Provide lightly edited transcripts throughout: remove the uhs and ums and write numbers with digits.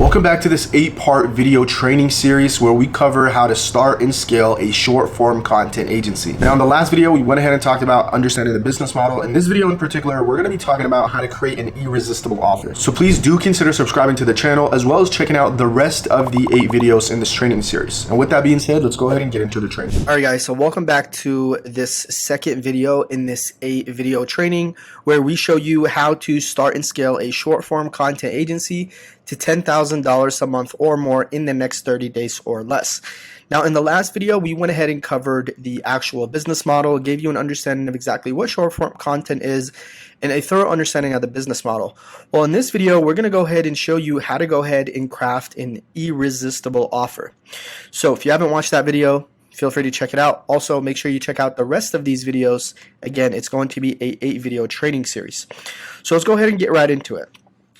Welcome back to this 8-part video training series where we cover how to start and scale a short form content agency. Now in the last video, we went ahead and talked about understanding the business model. In this video in particular, we're going to be talking about how to create an irresistible offer. So please do consider subscribing to the channel as well as checking out the rest of the 8 videos in this training series. And with that being said, let's go ahead and get into the training. All right guys, so welcome back to this second video in this 8 video training where we show you how to start and scale a short form content agency to $10,000 a month or more in the next 30 days or less. Now in the last video, we went ahead and covered the actual business model, gave you an understanding of exactly what short form content is and a thorough understanding of the business model. Well, in this video, we're going to go ahead and show you how to go ahead and craft an irresistible offer. So if you haven't watched that video, feel free to check it out. Also, make sure you check out the rest of these videos. Again, it's going to be a 8 video training series. So let's go ahead and get right into it.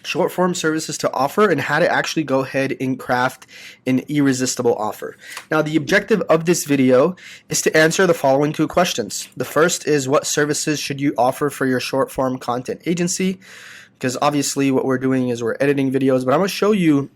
Short form services to offer and how to actually go ahead and craft an irresistible offer. Now, the objective of this video is to answer the following 2 questions. The first is, what services should you offer for your short form content agency? Because obviously what we're doing is we're editing videos, but I'm going to show you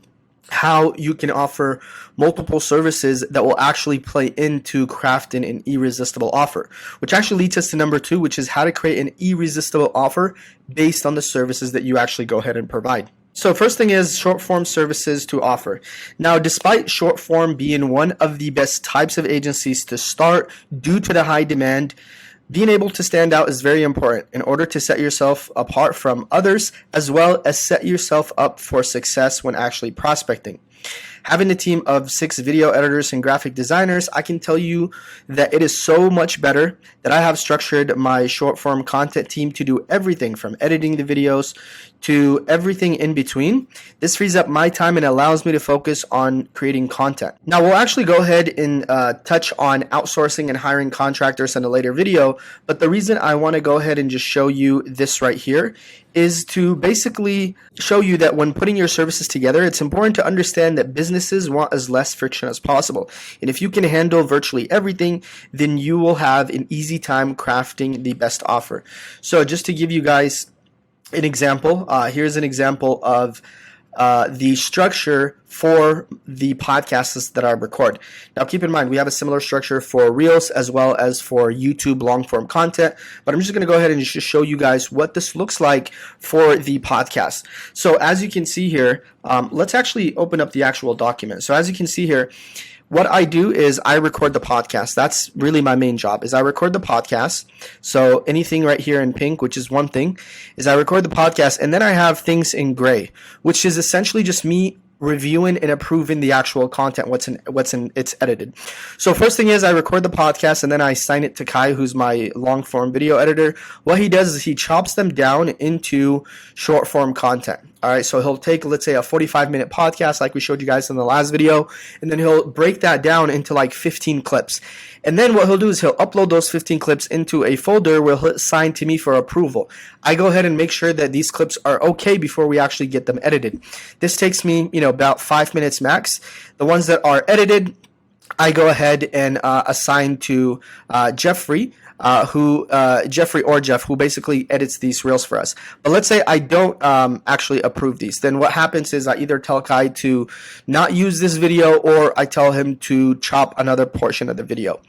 how you can offer multiple services that will actually play into crafting an irresistible offer, which actually leads us to number 2, which is how to create an irresistible offer based on the services that you actually go ahead and provide. So first thing is short form services to offer. Now, despite short form being one of the best types of agencies to start due to the high demand, being able to stand out is very important in order to set yourself apart from others, as well as set yourself up for success when actually prospecting. Having a team of 6 video editors and graphic designers, I can tell you that it is so much better that I have structured my short form content team to do everything from editing the videos to everything in between. This frees up my time and allows me to focus on creating content. Now, we'll actually go ahead and touch on outsourcing and hiring contractors in a later video, but the reason I want to go ahead and just show you this right here is to basically show you that when putting your services together, it's important to understand that businesses want as less friction as possible. And if you can handle virtually everything, then you will have an easy time crafting the best offer. So just to give you guys an example, here's an example of the structure for the podcasts that I record. Now keep in mind, we have a similar structure for Reels as well as for YouTube long form content, but I'm just going to go ahead and just show you guys what this looks like for the podcast. So as you can see here, let's actually open up the actual document. So as you can see here, what I do is I record the podcast. That's really my main job, is I record the podcast. So anything right here in pink, which is one thing, is I record the podcast, and then I have things in gray, which is essentially just me reviewing and approving the actual content, what's in it's edited. So first thing is I record the podcast and then I assign it to Kai, who's my long form video editor. What he does is he chops them down into short form content. All right, so he'll take, let's say, a 45-minute podcast like we showed you guys in the last video, and then he'll break that down into like 15 clips. And then what he'll do is he'll upload those 15 clips into a folder where he'll assign to me for approval. I go ahead and make sure that these clips are okay before we actually get them edited. This takes me, about 5 minutes max. The ones that are edited, I go ahead and assign to Jeffrey, who basically edits these reels for us. But let's say I don't actually approve these. Then what happens is I either tell Kai to not use this video or I tell him to chop another portion of the video.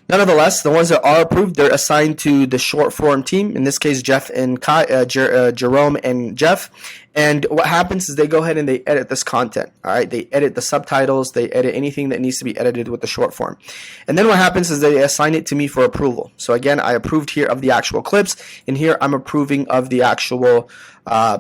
Nonetheless, the ones that are approved, they're assigned to the short form team. In this case, Jeff and Kai, Jerome and Jeff. And what happens is they go ahead and they edit this content. All right, they edit the subtitles, they edit anything that needs to be edited with the short form. And then what happens is they assign it to me for approval. So again, I approved here of the actual clips, and here I'm approving of the actual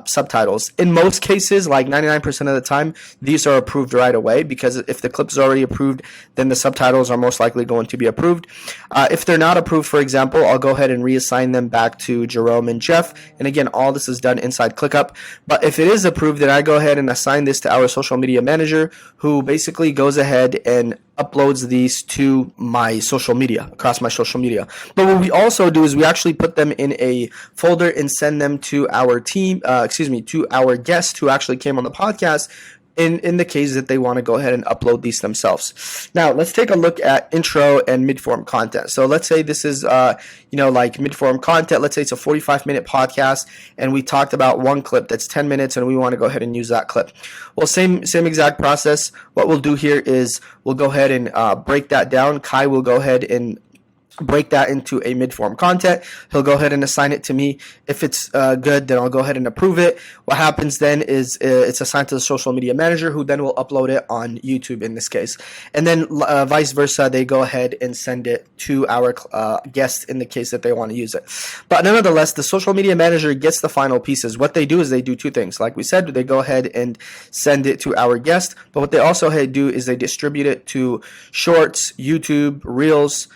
subtitles. In most cases, like 99% of the time, these are approved right away, because if the clip is already approved, then the subtitles are most likely going to be approved. If they're not approved, for example, I'll go ahead and reassign them back to Jerome and Jeff. And again, all this is done inside ClickUp. But if it is approved, then I go ahead and assign this to our social media manager, who basically goes ahead and uploads these to my social media, across my social media. But what we also do is we actually put them in a folder and send them to our team, to our guest who actually came on the podcast, in the case that they want to go ahead and upload these themselves. Now, let's take a look at intro and mid-form content. So let's say this is, like mid-form content. Let's say it's a 45-minute podcast, and we talked about one clip that's 10 minutes, and we want to go ahead and use that clip. Well, same exact process. What we'll do here is we'll go ahead and break that down. Kai will go ahead and break that into a mid-form content. He'll go ahead and assign it to me. If it's good, then I'll go ahead and approve it. What happens then is it's assigned to the social media manager, who then will upload it on YouTube in this case. And then vice versa, they go ahead and send it to our guest in the case that they want to use it. But nonetheless, the social media manager gets the final pieces. What they do is they do two things. Like we said, they go ahead and send it to our guest. But what they also do is they distribute it to Shorts, YouTube, Reels,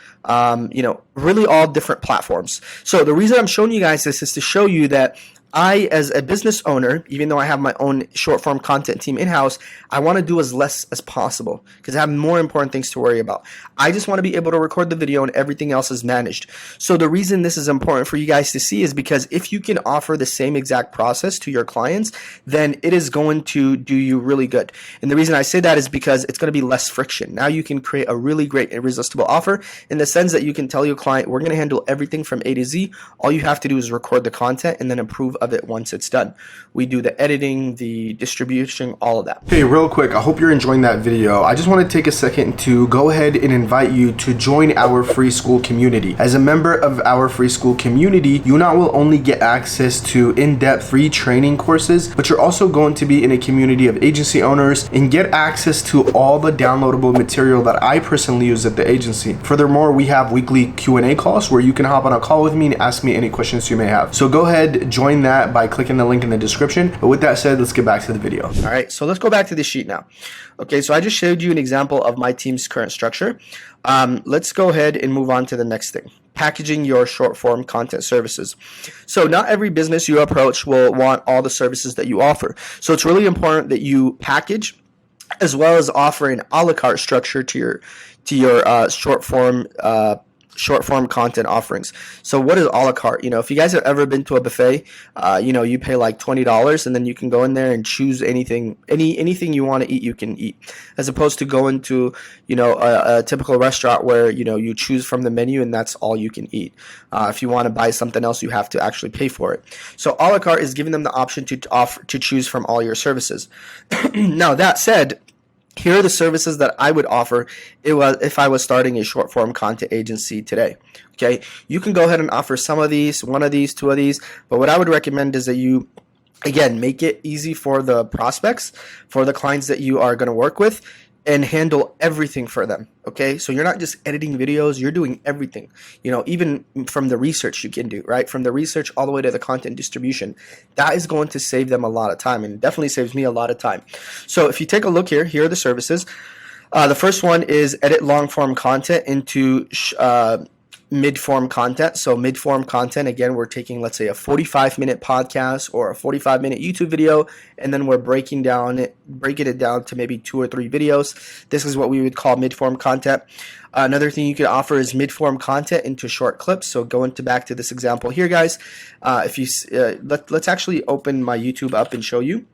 really all different platforms. So the reason I'm showing you guys this is to show you that I, as a business owner, even though I have my own short form content team in-house, I want to do as less as possible because I have more important things to worry about. I just want to be able to record the video and everything else is managed. So the reason this is important for you guys to see is because if you can offer the same exact process to your clients, then it is going to do you really good. And the reason I say that is because it's going to be less friction. Now you can create a really great irresistible offer in the sense that you can tell your client, we're going to handle everything from A to Z. All you have to do is record the content and then approve of it once it's done. We do the editing, the distribution, all of that. Hey, real quick, I hope you're enjoying that video. I just want to take a second to go ahead and invite you to join our free Skool community. As a member of our free Skool community, you not will only get access to in-depth free training courses, but you're also going to be in a community of agency owners and get access to all the downloadable material that I personally use at the agency. Furthermore, we have weekly Q&A calls where you can hop on a call with me and ask me any questions you may have. So go ahead, join that by clicking the link in the description. But with that said, let's get back to the video. All right, so let's go back to the sheet now. Okay, so I just showed you an example of my team's current structure. Let's go ahead and move on to the next thing. Packaging your short form content services. So not every business you approach will want all the services that you offer. So it's really important that you package as well as offer an a la carte structure to your short form content offerings. So what is a la carte? If you guys have ever been to a buffet, you pay like $20 and then you can go in there and choose anything you want to eat, you can eat. As opposed to going to, a typical restaurant where, you choose from the menu and that's all you can eat. If you want to buy something else, you have to actually pay for it. So a la carte is giving them the option to choose from all your services. Now that said, here are the services that I would offer if I was starting a short form content agency today. Okay, you can go ahead and offer some of these, one of these, two of these, but what I would recommend is that you, again, make it easy for the prospects, for the clients that you are going to work with, and handle everything for them. Okay, so you're not just editing videos, you're doing everything. Even from the research you can do, right? From the research all the way to the content distribution. That is going to save them a lot of time, and definitely saves me a lot of time. So if you take a look here are the services. The first one is edit long form content into mid-form content. So mid-form content, again, we're taking, let's say, a 45-minute podcast or a 45-minute YouTube video, and then we're breaking it down to maybe 2 or 3 videos. This is what we would call mid-form content. Another thing you could offer is mid-form content into short clips. So going back to this example here, guys, let's actually open my YouTube up and show you.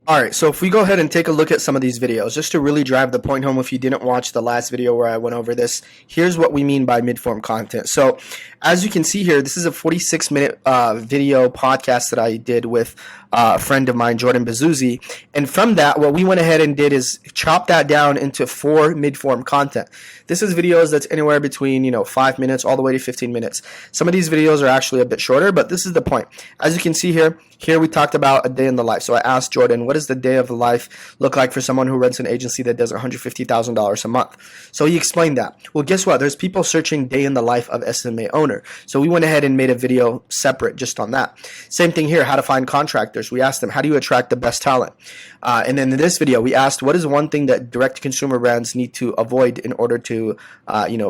All right, so if we go ahead and take a look at some of these videos, just to really drive the point home if you didn't watch the last video where I went over this, here's what we mean by mid-form content. So as you can see here, this is a 46-minute video podcast that I did with a friend of mine, Jordan Bazuzzi. And from that, what we went ahead and did is chop that down into 4 mid-form content. This is videos that's anywhere between 5 minutes all the way to 15 minutes. Some of these videos are actually a bit shorter, but this is the point. As you can see here we talked about a day in the life. So I asked Jordan, what does the day of the life look like for someone who runs an agency that does $150,000 a month? So he explained that. Well, guess what? There's people searching day in the life of SMMA owner. So we went ahead and made a video separate just on that. Same thing here, how to find contractors. We asked them, how do you attract the best talent? And then in this video, we asked, what is one thing that direct-to-consumer brands need to avoid in order to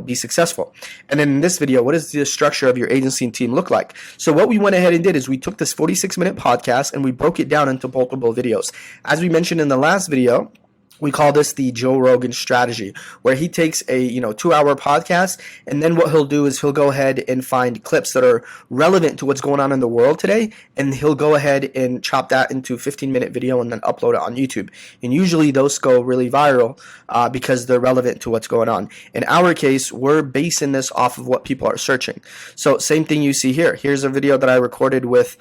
be successful? And then in this video, what does the structure of your agency and team look like? So what we went ahead and did is we took this 46-minute podcast and we broke it down into multiple videos. As we mentioned in the last video, We call this the Joe Rogan strategy, where he takes a 2-hour podcast, and then what he'll do is he'll go ahead and find clips that are relevant to what's going on in the world today, and he'll go ahead and chop that into 15-minute video and then upload it on YouTube. And usually those go really viral because they're relevant to what's going on. In our case, we're basing this off of what people are searching. So same thing you see here. Here's a video that I recorded with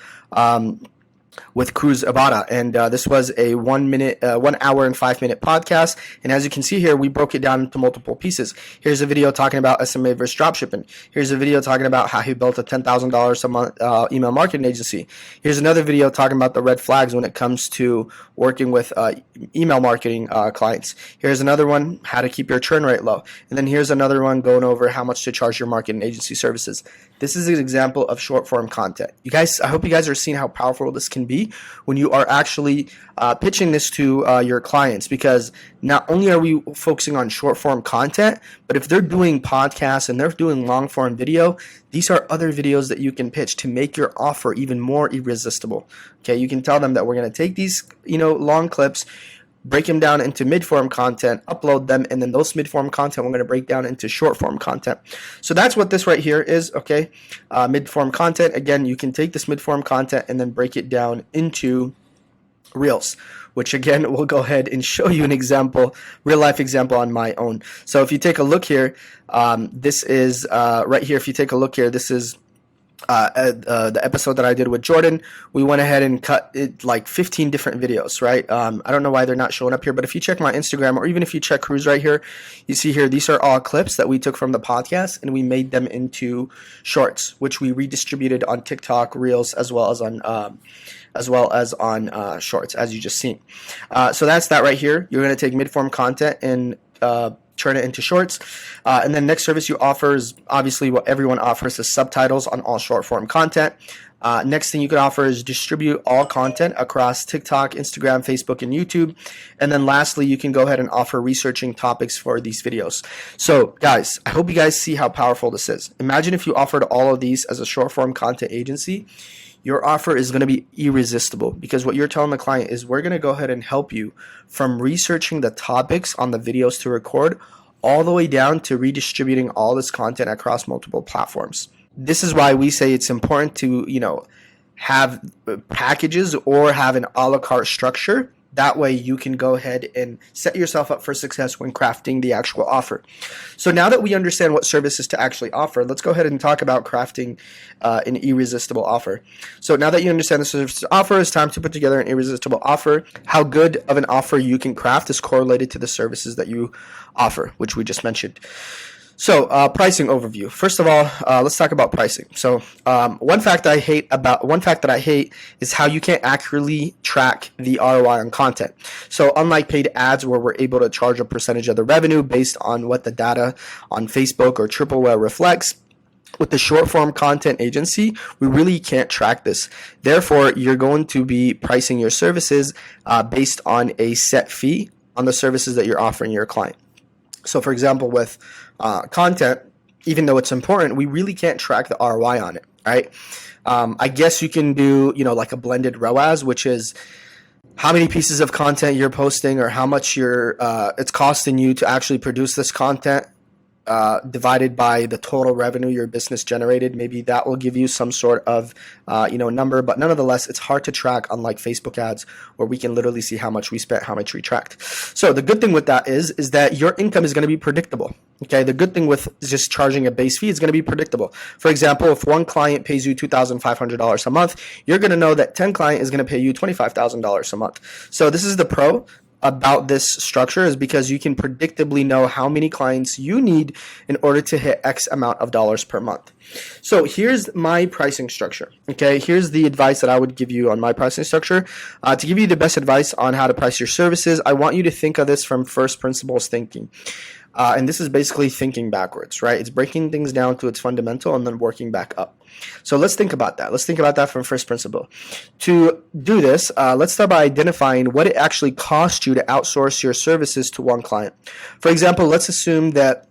Cruz Abada, and this was a 1 hour and 5 minute podcast. And as you can see here, we broke it down into multiple pieces. Here's a video talking about SMMA versus dropshipping. Here's a video talking about how he built a $10,000 a month email marketing agency. Here's another video talking about the red flags when it comes to working with email marketing clients. Here's another one, how to keep your churn rate low. And then here's another one going over how much to charge your marketing agency services. This is an example of short form content. You guys, I hope you guys are seeing how powerful this can be when you are actually pitching this to your clients, because not only are we focusing on short form content, but if they're doing podcasts and they're doing long form video, these are other videos that you can pitch to make your offer even more irresistible. Okay, you can tell them that we're going to take these long clips, break them down into mid-form content, upload them, and then those mid-form content we're going to break down into short-form content. So that's what this right here is, okay? Mid-form content, again, you can take this mid-form content and then break it down into Reels, which again, we'll go ahead and show you an example, real-life example on my own. So if you take a look here, this is right here, if you take a look here, this is the episode that I did with Jordan. We went ahead and cut it like 15 different videos, right? I don't know why they're not showing up here, but if you check my Instagram, or even if you check Cruz right here, you see here, these are all clips that we took from the podcast and we made them into shorts, which we redistributed on TikTok, Reels, as well as on shorts, as you just seen. So that's that right here. You're going to take mid-form content and turn it into shorts. And then next service you offer is obviously what everyone offers, is subtitles on all short form content. Next thing you can offer is distribute all content across TikTok, Instagram, Facebook, and YouTube. And then lastly, you can go ahead and offer researching topics for these videos. So guys, I hope you guys see how powerful this is. Imagine if you offered all of these as a short form content agency. Your offer is going to be irresistible, because what you're telling the client is, we're going to go ahead and help you from researching the topics on the videos to record all the way down to redistributing all this content across multiple platforms. This is why we say it's important to, have packages or have an a la carte structure. That way you can go ahead and set yourself up for success when crafting the actual offer. So now that we understand what services to actually offer, let's go ahead and talk about crafting an irresistible offer. So now that you understand the services to offer, it's time to put together an irresistible offer. How good of an offer you can craft is correlated to the services that you offer, which we just mentioned. So pricing overview. First of all, let's talk about pricing. So one fact that I hate is how you can't accurately track the ROI on content. So unlike paid ads, where we're able to charge a percentage of the revenue based on what the data on Facebook or Triple reflects, with the short form content agency, we really can't track this. Therefore, you're going to be pricing your services based on a set fee on the services that you're offering your client. So for example, with content, even though it's important, we really can't track the ROI on it, right? I guess you can do, like a blended ROAS, which is how many pieces of content you're posting or how much it's costing you to actually produce this content, divided by the total revenue your business generated. Maybe that will give you some sort of number, but nonetheless, it's hard to track, unlike Facebook ads, where we can literally see how much we spent, how much we tracked. So the good thing with that is that your income is going to be predictable. Okay, the good thing with just charging a base fee is going to be predictable. For example, if one client pays you $2,500 a month, you're going to know that 10 clients is going to pay you $25,000 a month. So this is the pro about this structure, is because you can predictably know how many clients you need in order to hit X amount of dollars per month. So here's my pricing structure. Okay, here's the advice that I would give you on my pricing structure. To give you the best advice on how to price your services, I want you to think of this from first principles thinking. And this is basically thinking backwards, right? It's breaking things down to its fundamental and then working back up. So let's think about that. Let's think about that from first principle. To do this, let's start by identifying what it actually costs you to outsource your services to one client. For example, let's assume that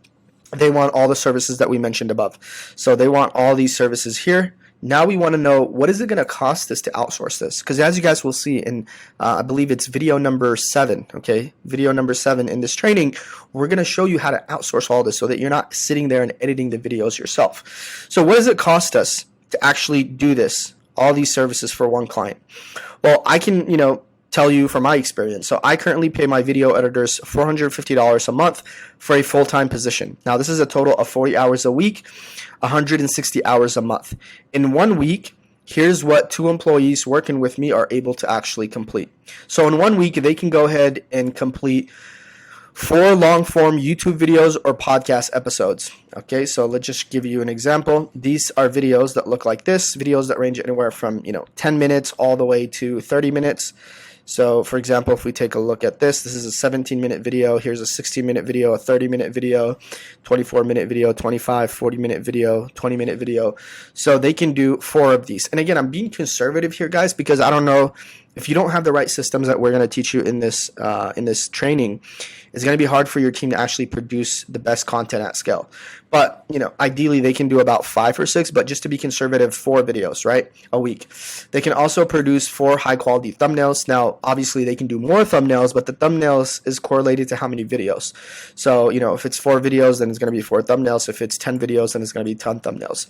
they want all the services that we mentioned above. So they want all these services here. now we want to know, what is it going to cost us to outsource this? Because as you guys will see in, I believe it's video number 7, okay? Video number 7 in this training, we're going to show you how to outsource all this so that you're not sitting there and editing the videos yourself. So what does it cost us to actually do this, all these services for one client? Well, I can, tell you from my experience. So I currently pay my video editors $450 a month for a full-time position. Now, this is a total of 40 hours a week, 160 hours a month. In 1 week, here's what 2 employees working with me are able to actually complete. So in 1 week, they can go ahead and complete 4 long-form YouTube videos or podcast episodes. Okay, so let's just give you an example. These are videos that look like this, videos that range anywhere from 10 minutes all the way to 30 minutes. So for example, if we take a look at this is a 17-minute video. Here's a 16-minute video, a 30-minute video, 24-minute video, 25, 40-minute video, 20-minute video. So they can do 4 of these. And again, I'm being conservative here, guys, because I don't know if you don't have the right systems that we're going to teach you in this training. It's going to be hard for your team to actually produce the best content at scale. But, ideally they can do about 5 or 6, but just to be conservative, 4 videos, right, a week. They can also produce 4 high quality thumbnails. Now, obviously they can do more thumbnails, but the thumbnails is correlated to how many videos. So, if it's 4 videos, then it's going to be 4 thumbnails. If it's 10 videos, then it's going to be 10 thumbnails.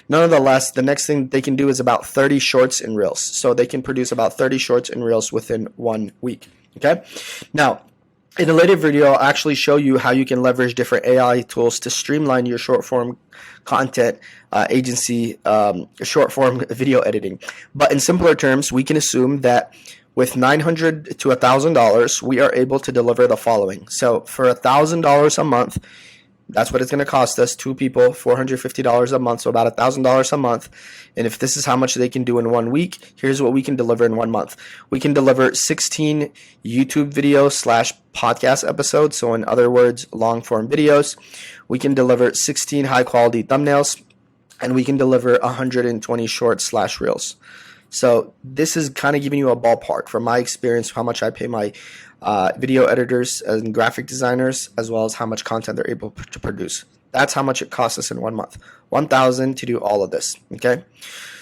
Nonetheless, the next thing they can do is about 30 shorts and reels. So they can produce about 30 shorts and reels within 1 week. Okay. Now, in a later video, I'll actually show you how you can leverage different AI tools to streamline your short form content agency, short form video editing. But in simpler terms, we can assume that with $900 to $1,000, we are able to deliver the following. So for $1,000 a month, that's what it's going to cost us, 2 people, $450 a month, so about $1,000 a month. And if this is how much they can do in 1 week, here's what we can deliver in 1 month. We can deliver 16 YouTube videos / podcast episodes, so in other words, long form videos. We can deliver 16 high quality thumbnails, and we can deliver 120 shorts / reels. So this is kind of giving you a ballpark from my experience, how much I pay my video editors and graphic designers, as well as how much content they're able to produce. That's how much it costs us in 1 month. $1,000 to do all of this. Okay.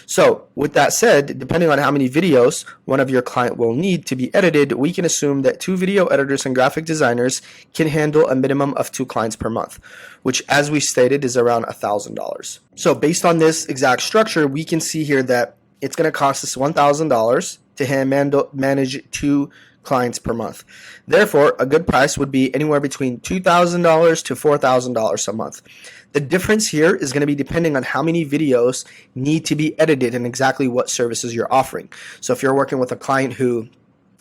So with that said, depending on how many videos one of your client will need to be edited, we can assume that 2 video editors and graphic designers can handle a minimum of 2 clients per month, which, as we stated, is around $1,000. So based on this exact structure, we can see here that it's going to cost us $1,000 to manage 2 clients per month. Therefore, a good price would be anywhere between $2,000 to $4,000 a month. The difference here is going to be depending on how many videos need to be edited and exactly what services you're offering. So if you're working with a client who,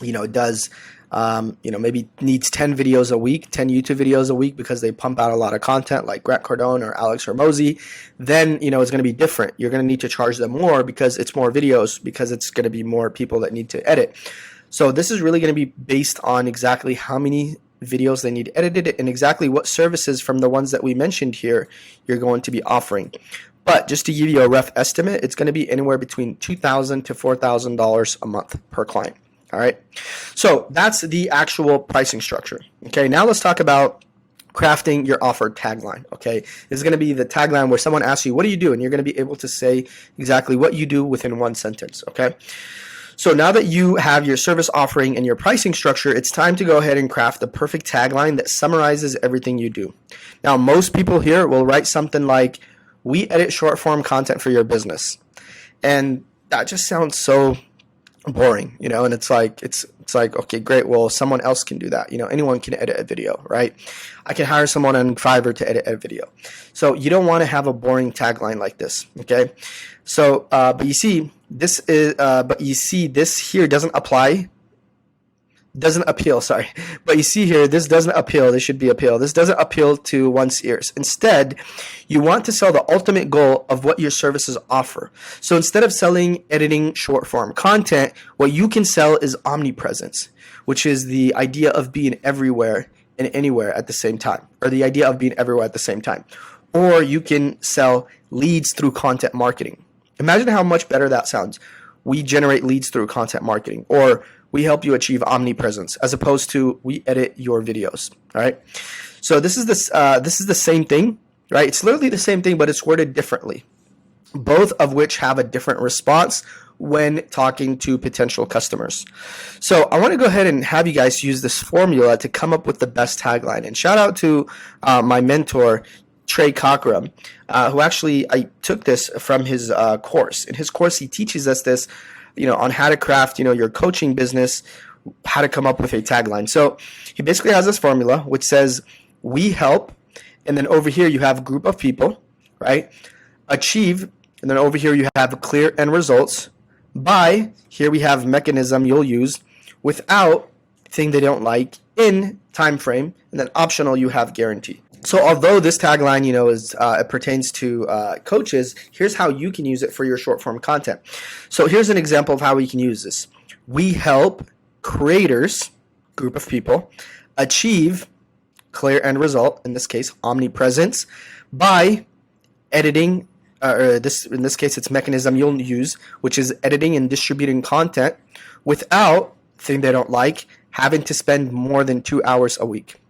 does, maybe needs 10 videos a week, 10 YouTube videos a week because they pump out a lot of content like Grant Cardone or Alex Hormozy, then, it's going to be different. You're going to need to charge them more because it's more videos, because it's going to be more people that need to edit. So this is really going to be based on exactly how many videos they need edited and exactly what services from the ones that we mentioned here you're going to be offering. But just to give you a rough estimate, it's going to be anywhere between $2,000 to $4,000 a month per client. All right. So that's the actual pricing structure. Okay. Now let's talk about crafting your offer tagline. Okay. This is going to be the tagline where someone asks you, what do you do? And you're going to be able to say exactly what you do within 1 sentence. Okay. So now that you have your service offering and your pricing structure, it's time to go ahead and craft the perfect tagline that summarizes everything you do. Now, most people here will write something like, we edit short form content for your business. And that just sounds so boring, and it's like, okay, great. Well, someone else can do that. Anyone can edit a video, right? I can hire someone on Fiverr to edit a video. So you don't want to have a boring tagline like this. Okay. So, but you see this here doesn't appeal, sorry. But you see here, this doesn't appeal. This should be appeal. This doesn't appeal to one's ears. Instead, you want to sell the ultimate goal of what your services offer. So instead of selling editing short form content, what you can sell is omnipresence, which is the idea of being everywhere and anywhere at the same time, or the idea of being everywhere at the same time. Or you can sell leads through content marketing. Imagine how much better that sounds. We generate leads through content marketing, or we help you achieve omnipresence, as opposed to we edit your videos. All right. So this is the same thing, right? It's literally the same thing, but it's worded differently. both of which have a different response when talking to potential customers. So I want to go ahead and have you guys use this formula to come up with the best tagline. And shout out to my mentor, Trey Cockrum, who actually, I took this from his course. In his course, he teaches us this, on how to craft, your coaching business, how to come up with a tagline. So he basically has this formula which says, we help, and then over here you have a group of people, right? Achieve, and then over here you have clear end results. By, here we have mechanism you'll use. Without, thing they don't like. In, time frame. And then optional, you have guarantee. So although this tagline, it pertains to coaches, here's how you can use it for your short form content. So here's an example of how we can use this. We help creators, group of people, achieve clear end result, in this case, omnipresence, by editing, in this case, it's mechanism you'll use, which is editing and distributing content without, thing they don't like, having to spend more than 2 hours a week.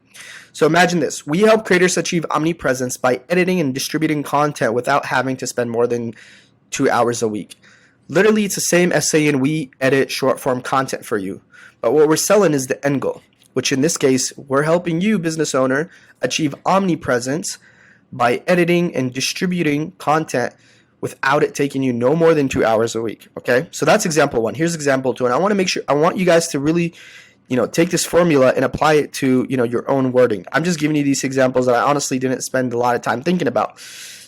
So imagine this. We help creators achieve omnipresence by editing and distributing content without having to spend more than 2 hours a week. Literally, it's the same as saying we edit short form content for you. But what we're selling is the end goal, which in this case, we're helping you, business owner, achieve omnipresence by editing and distributing content without it taking you no more than 2 hours a week. Okay, so that's example one. Here's example two, and I want you guys to really, take this formula and apply it to, your own wording. I'm just giving you these examples that I honestly didn't spend a lot of time thinking about,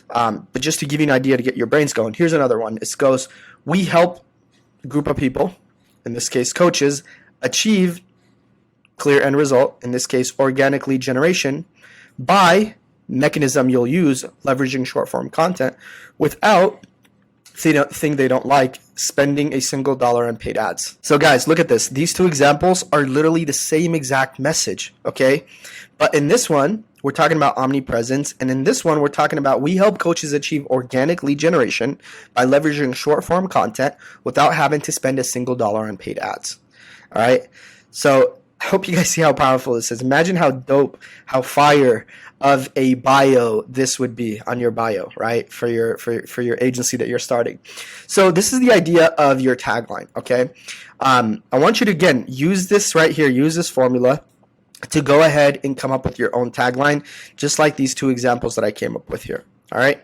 but just to give you an idea to get your brains going. Here's another one. It goes, we help a group of people, in this case coaches, achieve clear end result, in this case organic lead generation, by mechanism you'll use, leveraging short form content, without thing they don't like, spending a single dollar on paid ads. So guys, look at this. These two examples are literally the same exact message, okay? But in this one, we're talking about omnipresence, and in this one, we're talking about we help coaches achieve organic lead generation by leveraging short form content without having to spend a single dollar on paid ads. All right? So I hope you guys see how powerful this is. Imagine how dope, how fire of a bio this would be on your bio, right? For your agency that you're starting. So this is the idea of your tagline, okay? I want you to, again, use this right here, use this formula to go ahead and come up with your own tagline, just like these two examples that I came up with here, all right?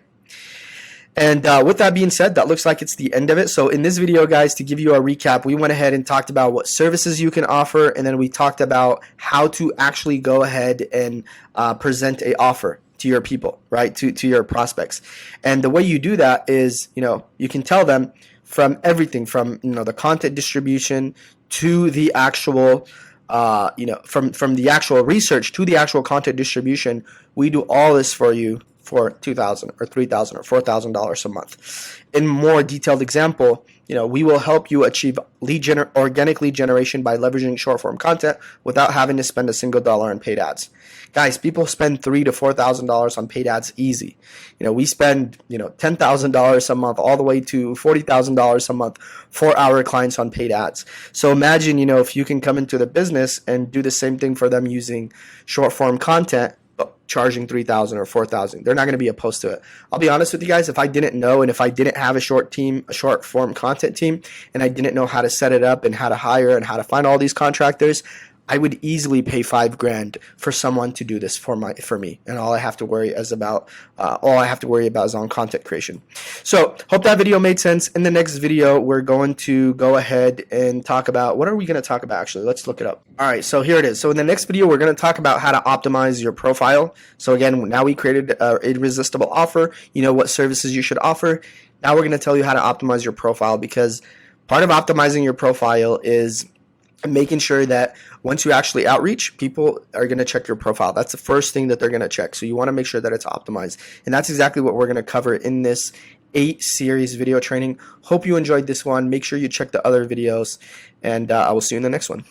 And with that being said, that looks like it's the end of it. So in this video, guys, to give you a recap, we went ahead and talked about what services you can offer, and then we talked about how to actually go ahead and present a offer to your people, right, to your prospects. And the way you do that is, you can tell them from everything from, the content distribution to the actual from the actual research to the actual content distribution, we do all this for you for $2,000 or $3,000 or $4,000 a month. In more detailed example, we will help you achieve organic lead generation by leveraging short form content without having to spend a single dollar on paid ads. Guys, people spend $3,000 to $4,000 on paid ads easy. We spend $10,000 a month all the way to $40,000 a month for our clients on paid ads. So imagine if you can come into the business and do the same thing for them using short form content, charging $3,000 or $4,000. They're not going to be opposed to it. I'll be honest with you guys, if I didn't know, and if I didn't have a short form content team, and I didn't know how to set it up and how to hire and how to find all these contractors, I would easily pay $5,000 for someone to do this for me, and all I have to worry is about is on content creation. So hope that video made sense. In the next video, we're going to go ahead and talk about, what are we going to talk about actually? Let's look it up. All right, so here it is. So in the next video, we're going to talk about how to optimize your profile. So again, now we created a irresistible offer. What services you should offer. Now we're going to tell you how to optimize your profile, because part of optimizing your profile is making sure that once you actually outreach, people are going to check your profile. That's the first thing that they're going to check. So you want to make sure that it's optimized. And that's exactly what we're going to cover in this 8-series video training. Hope you enjoyed this one. Make sure you check the other videos, and I will see you in the next one.